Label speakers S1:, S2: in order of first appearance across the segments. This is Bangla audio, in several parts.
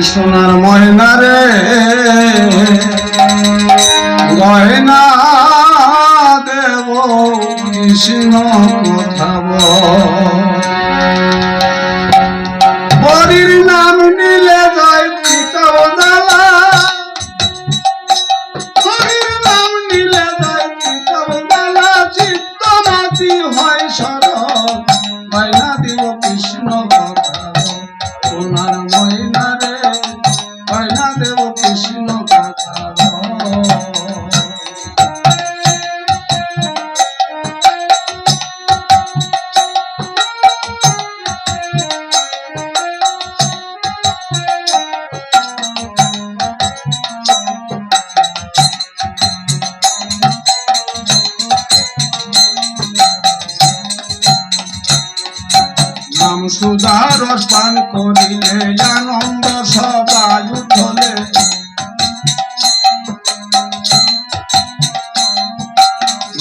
S1: সোনার ময়না রে গয়না দেব কৃষ্ণ কথা বলির নাম নিলে যায় পিতাও জ্বালা, হরির নাম নিলে যায় পিতাও জ্বালা, চিত্তমাতি হয় সরল গয়না দেব কৃষ্ণ কথা সোনার ময়না রে গয়না দেব কৃষ্ণ কথা। নাম সুধা রস পান করিলে আনন্দ সবাই উঠলে,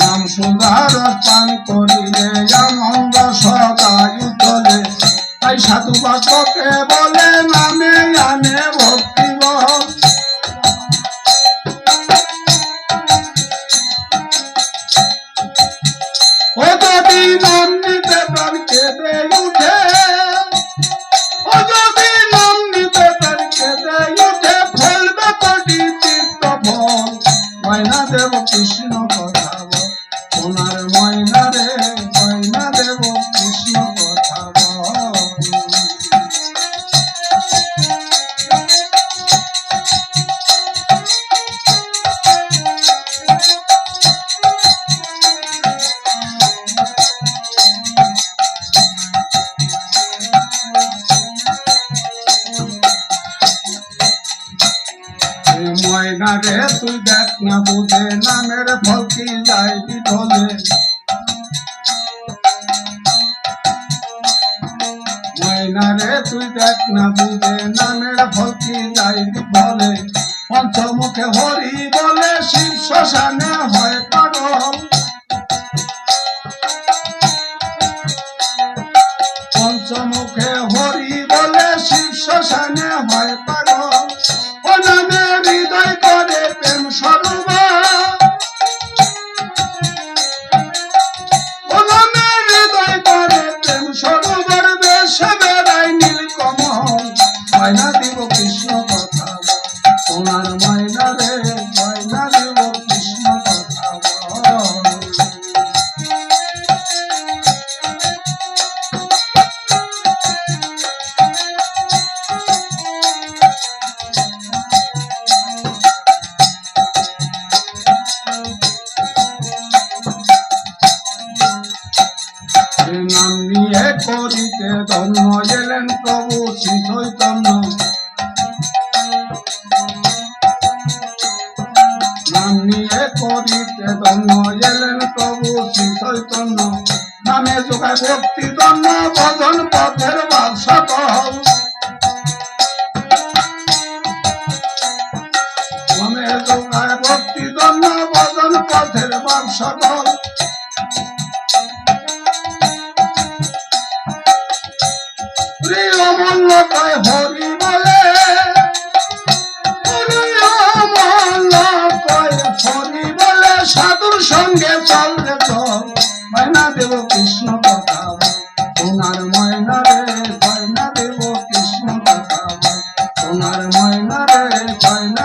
S1: নাম সুধা রস পান করিলে আনন্দ সবাই উঠলে, তাই সাধু বাক্যকে বলে নামে আনে ভক্তি বল। ও যদি নাম নিতে প্রাণ কেঁদে উঠে, ও যদি নাম নিতে প্রাণ কেঁদে উঠে, ফেলবে কোটি তীর্থ ফল গয়না দেব কৃষ্ণ কথা বল সোনার ময়না রে গয়না দেব কৃষ্ণ কথা বল। ময়না রে তুই দেখ না বুঝে নামের ফল কি যায় বিফলে, ময়না রে তুই দেখ না বুঝে নামের ফল কি যায় বিফলে, পঞ্চমুখে হরি বলে শিব শ্মশানে হয় পাগল, পঞ্চমুখে হরি বলে শিব শ্মশানে হয় পাগল, ও নামে হৃদয় করে প্রেম সরোবর, ও নামে হৃদয় করে প্রেম সরোবর, বেশে বেড়ায় নীলকমল গয়না দিব কৃষ্ণ কথা সোনার ময়না রে গয়না দিব কৃষ্ণ কথা বল। নাম নিয়ে করিতে ধন্য এলেন প্রভু শ্রী চৈতন্য, নাম নিয়ে করিতে ধন্য এলেন প্রভু শ্রী চৈতন্য, নামে যোগায় ভক্তি ধন্য ভজন পথের ভাব সকল, নামে যোগায় ভক্তি ধন্য ভজন পথের ভাব সকল, অমূল্য কয় হরি বলে, অমূল্য কয় হরি বলে, সাধুর সঙ্গে চললে চল গয়না দেব কৃষ্ণ কথা বল সোনার ময়না রে গয়না দেব কৃষ্ণ কথা বল সোনার ময়না রে গয়না